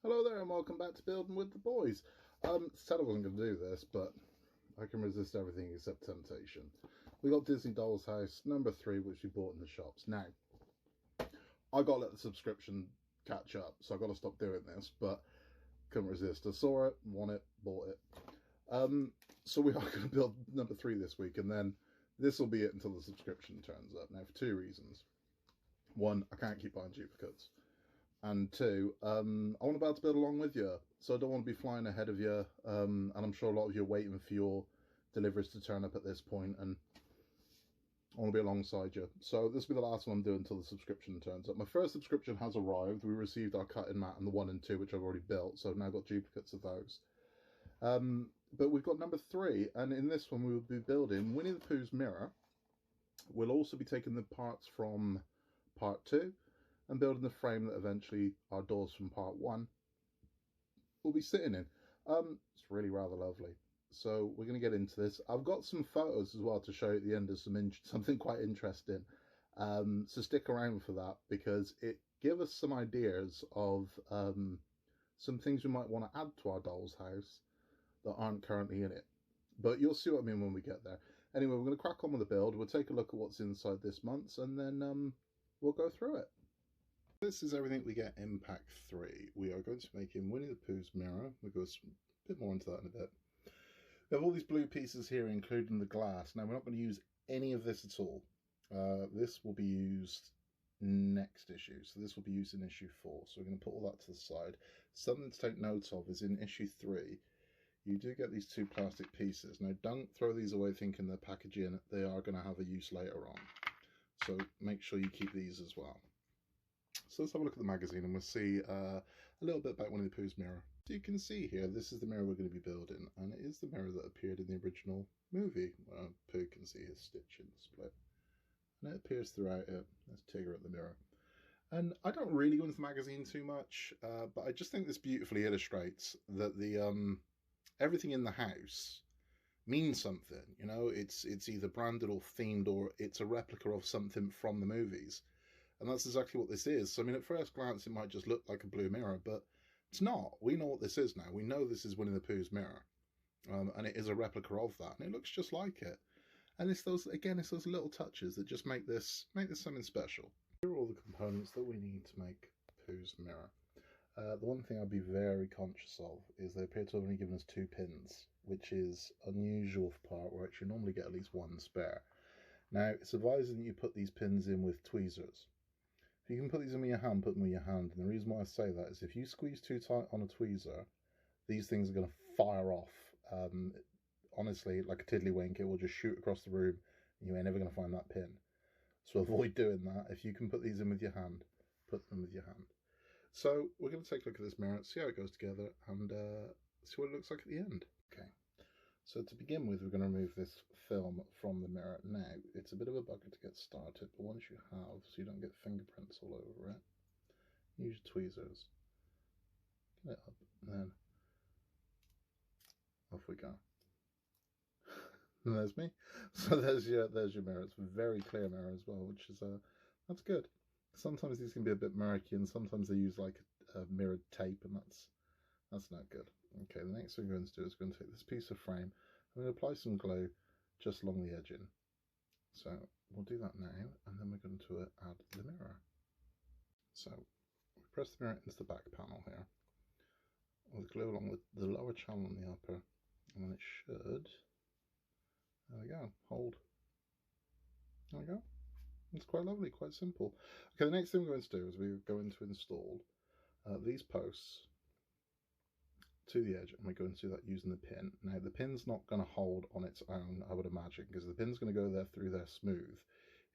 Hello there and welcome back to Building with the Boys. Said I wasn't going to do this, but I can resist everything except temptation. We got Disney Doll's House number 3, which we bought in the shops. Now, I got to let the subscription catch up, so I got to stop doing this, but couldn't resist. I saw it, want it, bought it. So we are going to build number 3 this week, and then this will be it until the subscription turns up. Now, for 2 reasons. 1, I can't keep buying duplicates. And 2, I want to be able to build along with you, so I don't want to be flying ahead of you, and I'm sure a lot of you are waiting for your deliveries to turn up at this point, and I want to be alongside you. So this will be the last one I'm doing until the subscription turns up. My first subscription has arrived. We received our cutting mat and the 1 and 2, which I've already built, so I've now got duplicates of those. But we've got number 3, and in this one we will be building Winnie the Pooh's mirror. We'll also be taking the parts from part 2, and building the frame that eventually our doors from part 1 will be sitting in. It's really rather lovely. So we're going to get into this. I've got some photos as well to show you at the end of something quite interesting. So stick around for that, because it gives us some ideas of some things we might want to add to our doll's house that aren't currently in it. But you'll see what I mean when we get there. Anyway, we're going to crack on with the build. We'll take a look at what's inside this month's, and then we'll go through it. This is everything we get in pack 3. We are going to make in Winnie the Pooh's mirror. We'll go a bit more into that in a bit. We have all these blue pieces here, including the glass. Now, we're not going to use any of this at all. This will be used next issue. So this will be used in issue 4. So we're going to put all that to the side. Something to take note of is in issue 3, you do get these 2 plastic pieces. Now, don't throw these away thinking they're packaging. They are going to have a use later on. So make sure you keep these as well. So let's have a look at the magazine and we'll see a little bit about Winnie the Pooh's mirror. So you can see here, this is the mirror we're going to be building, and it is the mirror that appeared in the original movie. Pooh can see his stitch in the split. And it appears throughout it. There's Tigger at the mirror. And I don't really go into the magazine too much, but I just think this beautifully illustrates that the everything in the house means something. You know, it's either branded or themed, or it's a replica of something from the movies. And that's exactly what this is. So, I mean, at first glance, it might just look like a blue mirror, but it's not. We know what this is now. We know this is Winnie the Pooh's mirror. And it is a replica of that. And it looks just like it. And it's those, again, it's those little touches that just make this something special. Here are all the components that we need to make Pooh's mirror. The one thing I'd be very conscious of is they appear to have only given us 2 pins, which is unusual for part where you normally get at least 1 spare. Now, it's advised that you put these pins in with tweezers. If you can put these in with your hand, put them with your hand. And the reason why I say that is if you squeeze too tight on a tweezer, these things are going to fire off. Honestly, like a tiddlywink, it will just shoot across the room and you ain't never going to find that pin. So avoid doing that. If you can put these in with your hand, put them with your hand. So we're going to take a look at this mirror, see how it goes together, and see what it looks like at the end. Okay. So to begin with, we're going to remove this film from the mirror. Now, it's a bit of a bugger to get started, but once you have, so you don't get fingerprints all over it, use your tweezers, get it up, and then off we go. And there's me. So there's your mirror. It's a very clear mirror as well, which is that's good. Sometimes these can be a bit murky, and sometimes they use like a mirrored tape, and that's not good. Okay, the next thing we're going to do is we're going to take this piece of frame, I'm going to apply some glue just along the edging. So we'll do that now, and then we're going to add the mirror. So we press the mirror into the back panel here, with glue along the lower channel and the upper, and then it should, there we go, hold. There we go. It's quite lovely, quite simple. Okay, the next thing we're going to do is we're going to install these posts to the edge, and we're going to do that using the pin. Now, the pin's not going to hold on its own, I would imagine, because the pin's going to go there through there smooth.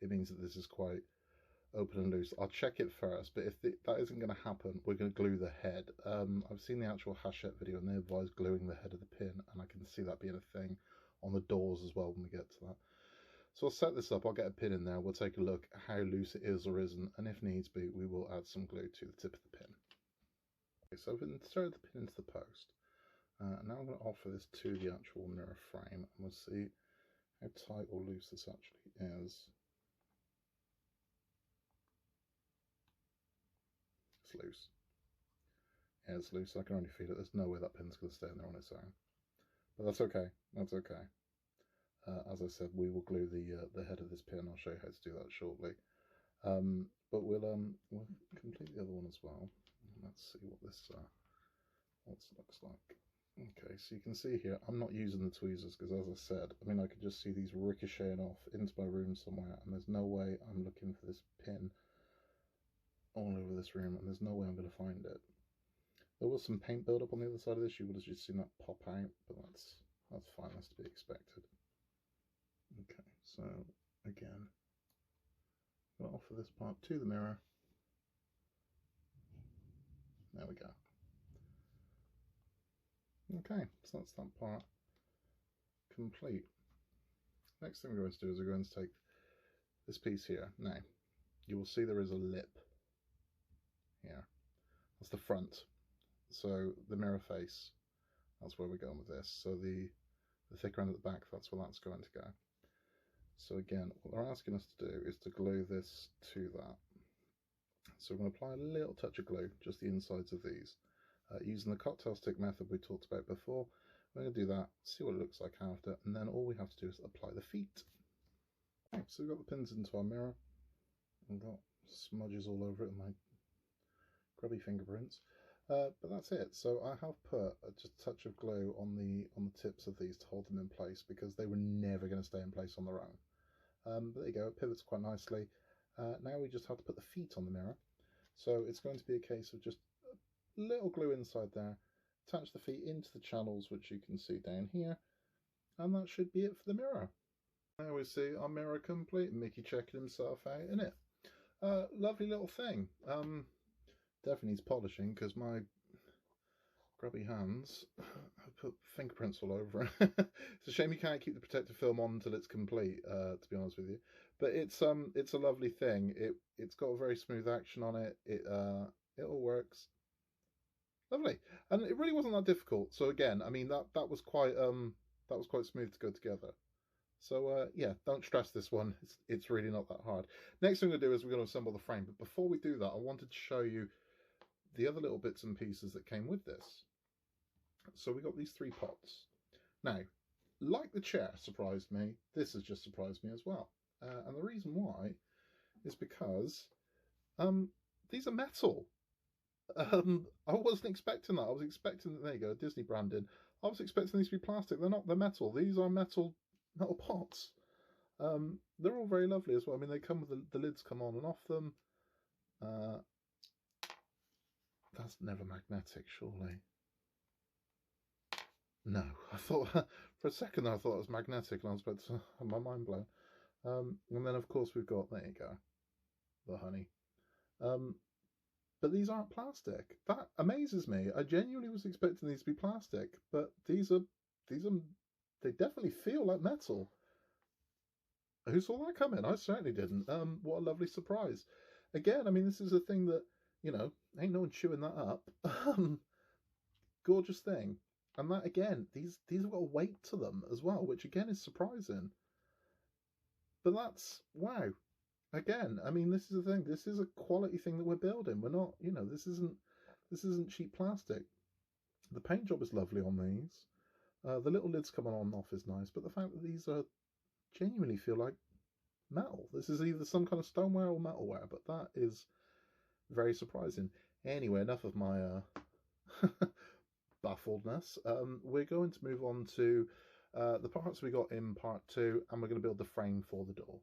It means that this is quite open and loose. I'll check it first, but if that isn't going to happen, we're going to glue the head. I've seen the actual Hachette video, and they advise gluing the head of the pin, and I can see that being a thing on the doors as well when we get to that. So I'll set this up, I'll get a pin in there, we'll take a look at how loose it is or isn't, and if needs be, we will add some glue to the tip of the pin. Okay, so I've inserted the pin into the post. Now I'm going to offer this to the actual mirror frame, and we'll see how tight or loose this actually is. It's loose. Yeah, it's loose. I can only feel it. There's no way that pin's going to stay in there on its own. But that's okay. That's okay. As I said, we will glue the head of this pin. I'll show you how to do that shortly. But we'll complete the other one as well. Let's see what this looks like. Okay, so you can see here, I'm not using the tweezers because, as I said, I mean, I could just see these ricocheting off into my room somewhere, and there's no way I'm looking for this pin all over this room, and there's no way I'm going to find it. There was some paint build-up on the other side of this. You would have just seen that pop out, but that's fine. That's to be expected. Okay, so again, I'm going to offer this part to the mirror. There we go. Okay, so that's that part complete. Next thing we're going to do is we're going to take this piece here. Now, you will see there is a lip here. That's the front. So the mirror face, that's where we're going with this. So the thicker end at the back, that's where that's going to go. So again, what they're asking us to do is to glue this to that. So we're going to apply a little touch of glue, just the insides of these. Using the cocktail stick method we talked about before. We're going to do that, see what it looks like after, and then all we have to do is apply the feet. Okay, so we've got the pins into our mirror. I've got smudges all over it and my grubby fingerprints. But that's it. So I have put just a touch of glue on the tips of these to hold them in place because they were never going to stay in place on their own. But there you go, it pivots quite nicely. Now we just have to put the feet on the mirror. So it's going to be a case of just a little glue inside there, attach the feet into the channels which you can see down here, and that should be it for the mirror. Now we see our mirror complete, Mickey checking himself out in it. Lovely little thing. Definitely needs polishing because my grubby hands have put fingerprints all over it. It's a shame you can't keep the protective film on until it's complete, to be honest with you. But it's a lovely thing. It's got a very smooth action on it. It all works. Lovely, and it really wasn't that difficult. So again, I mean that was quite smooth to go together. So yeah, don't stress this one. It's really not that hard. Next thing we're going to do is we're going to assemble the frame. But before we do that, I wanted to show you the other little bits and pieces that came with this. So we got these 3 pots. Now, like the chair surprised me, this has just surprised me as well. And the reason why is because these are metal. I wasn't expecting that. I was expecting, there you go, Disney branding. I was expecting these to be plastic. They're not. They're metal. These are metal pots. They're all very lovely as well. I mean, they come with the lids come on and off them. That's never magnetic, surely. No, I thought for a second I thought it was magnetic, and I was about to have my mind blown. And then of course we've got, there you go, the honey. But these aren't plastic. That amazes me. I genuinely was expecting these to be plastic, but they definitely feel like metal. Who saw that coming? I certainly didn't. What a lovely surprise. Again, I mean, this is a thing that, you know, ain't no one chewing that up. Gorgeous thing. And that, again, these have got a weight to them as well, which again is surprising. But that's, wow. Again, I mean, this is the thing. This is a quality thing that we're building. We're not, you know, this isn't cheap plastic. The paint job is lovely on these. The little lids coming on and off is nice, but the fact that these are genuinely feel like metal. This is either some kind of stoneware or metalware, but that is very surprising. Anyway, enough of my baffledness. We're going to move on to the parts we got in part 2, and we're going to build the frame for the door.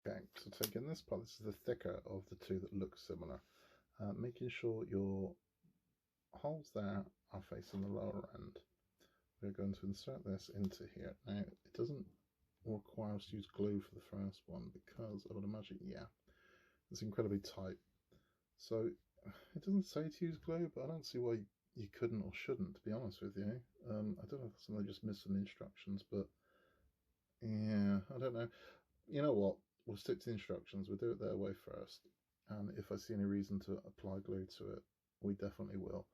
Okay, so taking this part, this is the thicker of the 2 that look similar. Making sure your holes there are facing the lower end. We're going to insert this into here. Now, it doesn't require us to use glue for the first one because I would imagine, yeah, it's incredibly tight. So it doesn't say to use glue, but I don't see why you couldn't or shouldn't, to be honest with you. I don't know if somebody just missed some instructions, but yeah, I don't know. You know what? We'll stick to the instructions. We'll do it their way first. And if I see any reason to apply glue to it, we definitely will.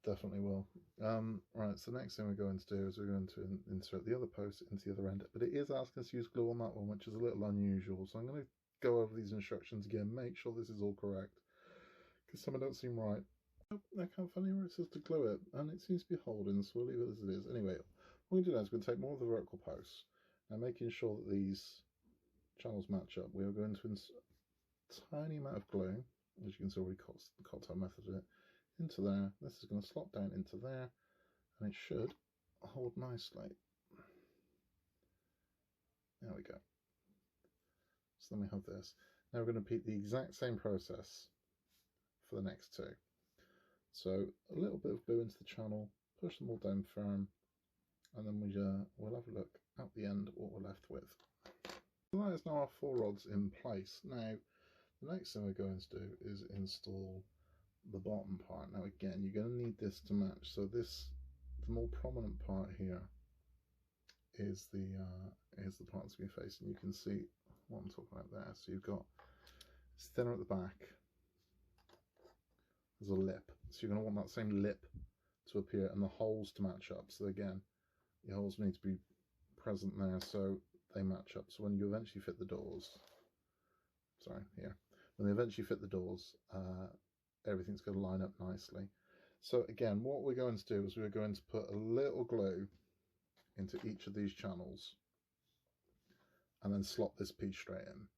Definitely will. Right, so the next thing we're going to do is we're going to insert the other post into the other end. But it is asking us to use glue on that one, which is a little unusual. So I'm going to go over these instructions again, make sure this is all correct, because some of them don't seem right. I can't find anywhere it says to glue it, and it seems to be holding, so we'll leave it as it is. Anyway, what we're going to do now is we're going to take more of the vertical posts, and making sure that these channels match up, we are going to insert a tiny amount of glue, as you can see already the cocktail method of it, into there. This is going to slot down into there, and it should hold nicely. There we go. So then we have this. Now we're going to repeat the exact same process for the next two. So a little bit of glue into the channel, push them all down firm, and then we'll have a look at the end what we're left with. So that is now our 4 rods in place. Now the next thing we're going to do is install the bottom part. Now again, you're going to need this to match. So the more prominent part here is the part that's going to be facing. You can see what I'm talking about there. So you've got it's thinner at the back. There's a lip, so you're going to want that same lip to appear and the holes to match up. So again, the holes need to be present there so they match up. So when you eventually fit the doors, when they eventually fit the doors, everything's going to line up nicely. So again, what we're going to do is we're going to put a little glue into each of these channels and then slot this piece straight in.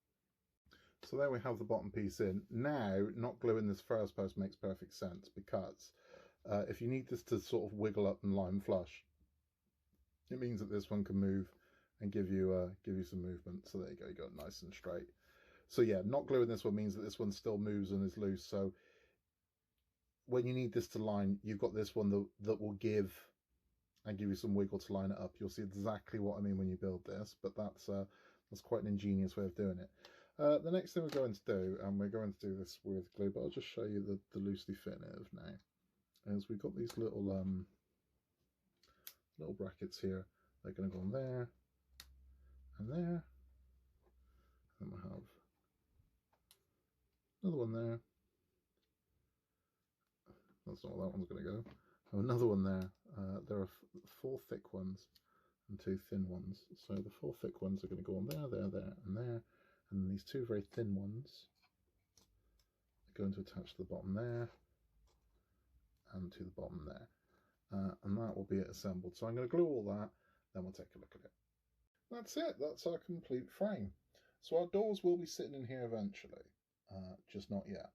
So there we have the bottom piece in. Now, not gluing this first post makes perfect sense, because if you need this to sort of wiggle up and line flush, it means that this one can move and give you some movement. So there you go, you got it nice and straight. So yeah, not gluing this one means that this one still moves and is loose. So when you need this to line, you've got this one that will give you some wiggle to line it up. You'll see exactly what I mean when you build this, but that's quite an ingenious way of doing it. The next thing we're going to do, and we're going to do this with glue, but I'll just show you the loosely fit of now, is we've got these little brackets here. They're going to go on there and there, and we'll have another one there. That's not where that one's going to go. Another one there. There are 4 thick ones and 2 thin ones. So the 4 thick ones are going to go on there, there, and there. And these 2 very thin ones are going to attach to the bottom there and to the bottom there. And that will be it assembled. So I'm going to glue all that, then we'll take a look at it. That's it. That's our complete frame. So our doors will be sitting in here eventually, just not yet.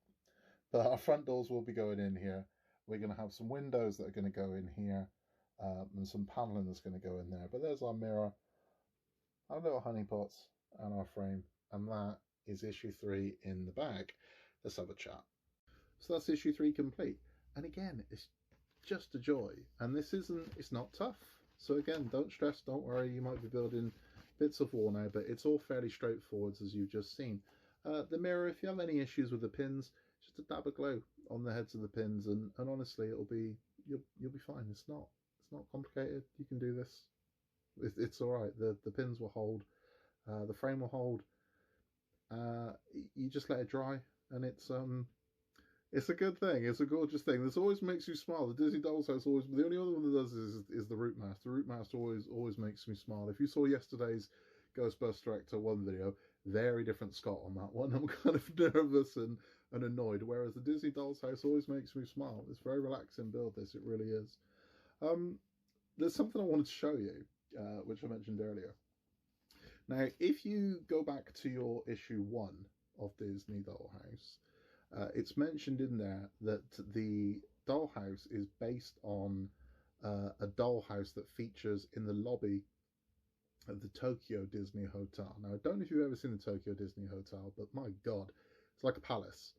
But our front doors will be going in here. We're going to have some windows that are going to go in here, and some paneling that's going to go in there. But there's our mirror, our little honey pots, and our frame. And that is issue 3 in the bag. Let's have a chat. So that's issue 3 complete. And again, it's just a joy. And it's not tough. So again, don't stress, don't worry. You might be building bits of wall now, but it's all fairly straightforward, as you've just seen. The mirror, if you have any issues with the pins, just a dab of glue on the heads of the pins, and honestly, you'll be fine. It's not complicated. You can do this. It's all right. The pins will hold. The frame will hold. You just let it dry, and it's a good thing. It's a gorgeous thing. This always makes you smile. The Disney Doll's House always. The only other one that does is the root mask. The root mask always makes me smile. If you saw yesterday's Ghostbuster Actor 1 video, very different Scott on that one. I'm kind of nervous and annoyed. Whereas the Disney Doll's House always makes me smile. It's very relaxing build. This it really is. There's something I wanted to show you, which I mentioned earlier. Now, if you go back to your issue 1 of Disney Dollhouse, it's mentioned in there that the dollhouse is based on a dollhouse that features in the lobby of the Tokyo Disney Hotel. Now, I don't know if you've ever seen the Tokyo Disney Hotel, but my God, it's like a palace.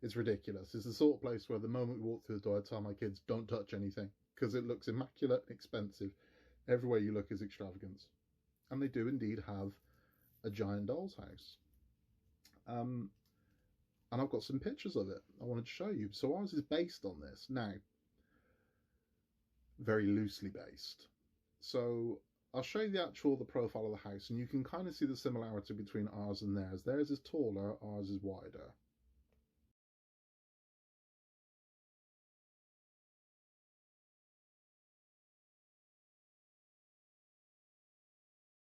It's ridiculous. It's the sort of place where the moment we walk through the door, I tell my kids, don't touch anything, because it looks immaculate and expensive. Everywhere you look is extravagance. And they do indeed have a giant doll's house. And I've got some pictures of it I wanted to show you. So ours is based on this. Now, very loosely based. So I'll show you the profile of the house, and you can kind of see the similarity between ours and theirs. Theirs is taller, ours is wider.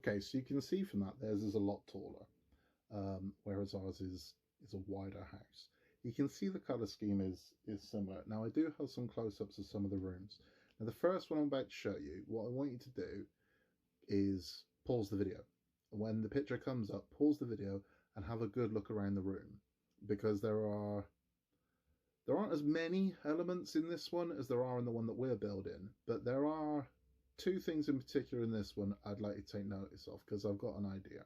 Okay, so you can see from that theirs is a lot taller, whereas ours is a wider house. You can see the colour scheme is similar. Now I do have some close-ups of some of the rooms. Now the first one I'm about to show you, what I want you to do is pause the video. When the picture comes up, pause the video and have a good look around the room, because there aren't as many elements in this one as there are in the one that we're building, but there are two things in particular in this one I'd like you to take notice of, because I've got an idea.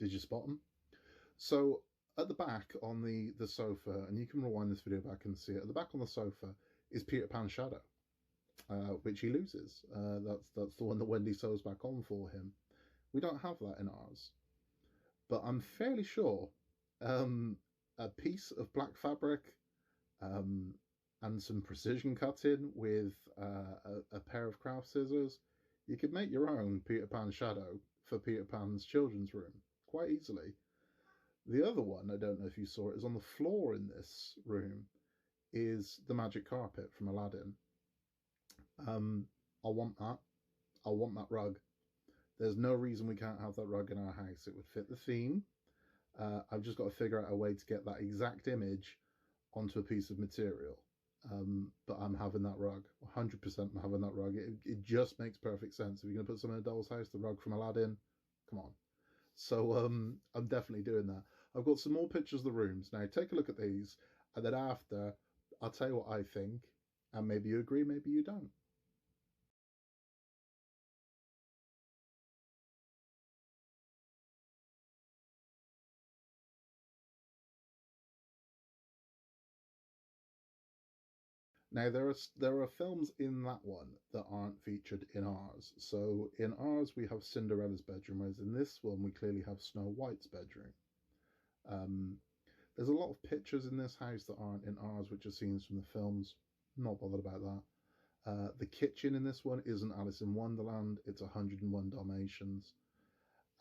Did you spot them? So at the back on the sofa, and you can rewind this video back and see it, at the back on the sofa is Peter Pan's shadow, which he loses. That's the one that Wendy sews back on for him. We don't have that in ours, but I'm fairly sure a piece of black fabric and some precision cutting with a pair of craft scissors, you could make your own Peter Pan shadow for Peter Pan's children's room quite easily. The other one, I don't know if you saw it, is on the floor in this room, is the magic carpet from Aladdin. I want that. I want that rug. There's no reason we can't have that rug in our house. It would fit the theme. I've just got to figure out a way to get that exact image onto a piece of material. But I'm having that rug. 100% I'm having that rug. It just makes perfect sense. If you're going to put something in a doll's house, the rug from Aladdin, come on. So I'm definitely doing that. I've got some more pictures of the rooms. Now take a look at these, and then after, I'll tell you what I think, and maybe you agree, maybe you don't. Now there are films in that one that aren't featured in ours. So in ours we have Cinderella's bedroom, whereas in this one we clearly have Snow White's bedroom. There's a lot of pictures in this house that aren't in ours, which are scenes from the films. Not bothered about that. The kitchen in this one isn't Alice in Wonderland, it's 101 Dalmatians.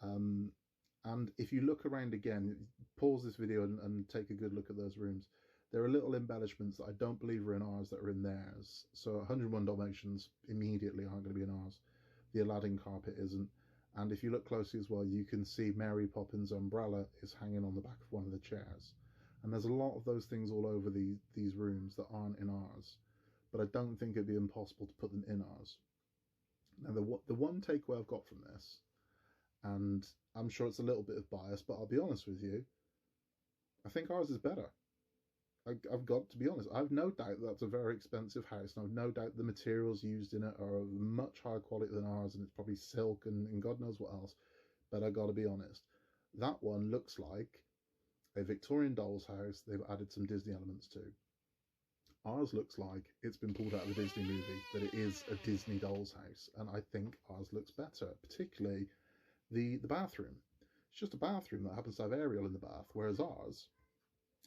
And if you look around again, pause this video and take a good look at those rooms. There are little embellishments that I don't believe are in ours that are in theirs. So 101 Dalmatians immediately aren't going to be in ours. The Aladdin carpet isn't. And if you look closely as well, you can see Mary Poppins' umbrella is hanging on the back of one of the chairs. And there's a lot of those things all over these rooms that aren't in ours. But I don't think it'd be impossible to put them in ours. Now, the one takeaway I've got from this, and I'm sure it's a little bit of bias, but I'll be honest with you, I think ours is better. I've got to be honest. I've no doubt that's a very expensive house, and I've no doubt the materials used in it are of much higher quality than ours, and it's probably silk and God knows what else. But I got to be honest, that one looks like a Victorian doll's house they've added some Disney elements to. Ours looks like it's been pulled out of a Disney movie, that it is a Disney doll's house, and I think ours looks better, particularly the bathroom. It's just a bathroom that happens to have Ariel in the bath, whereas ours,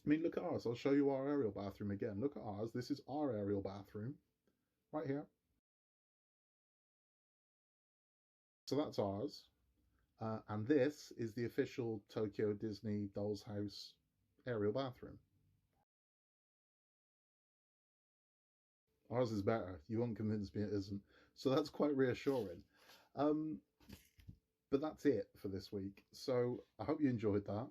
I mean, look at ours. I'll show you our Ariel bathroom again. Look at ours. This is our Ariel bathroom right here. So that's ours. And this is the official Tokyo Disney Doll's House Ariel bathroom. Ours is better. You won't convince me it isn't. So that's quite reassuring. But that's it for this week. So I hope you enjoyed that.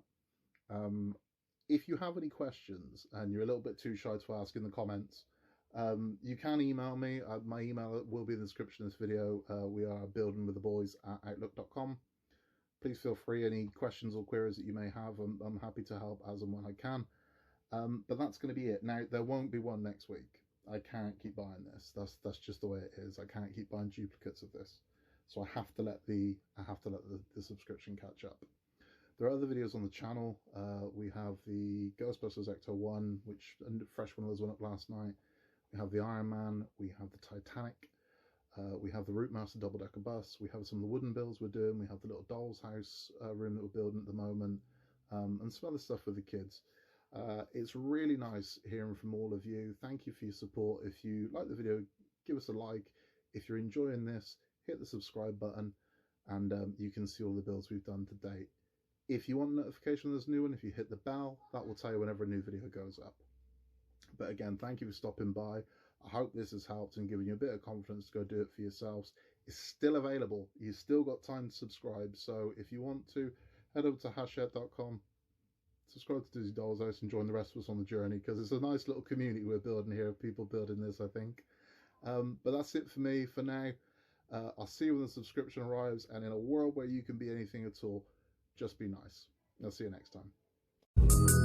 If you have any questions and you're a little bit too shy to ask in the comments, you can email me. My email will be in the description of this video. We are buildingwiththeboys@outlook.com. Please feel free, any questions or queries that you may have, I'm happy to help as and when I can. But that's going to be it. Now, there won't be one next week. I can't keep buying this. That's just the way it is. I can't keep buying duplicates of this. So I have to let the subscription catch up. There are other videos on the channel. We have the Ghostbusters Ecto 1, which a fresh one was up last night. We have the Iron Man. We have the Titanic. We have the Routemaster double-decker bus. We have some of the wooden builds we're doing. We have the little doll's house room that we're building at the moment, and some other stuff with the kids. It's really nice hearing from all of you. Thank you for your support. If you like the video, give us a like. If you're enjoying this, hit the subscribe button, and you can see all the builds we've done to date. If you want a notification there's a new one, if you hit the bell, that will tell you whenever a new video goes up. But again, thank you for stopping by. I hope this has helped and given you a bit of confidence to go do it for yourselves. is still available. You've still got time to subscribe. So if you want to, head over to Hachette.com, subscribe to Disney Doll's House, and join the rest of us on the journey, because it's a nice little community we're building here of people building this, I think. But that's it for me for now. I'll see you when the subscription arrives, and in a world where you can be anything at all, just be nice. I'll see you next time.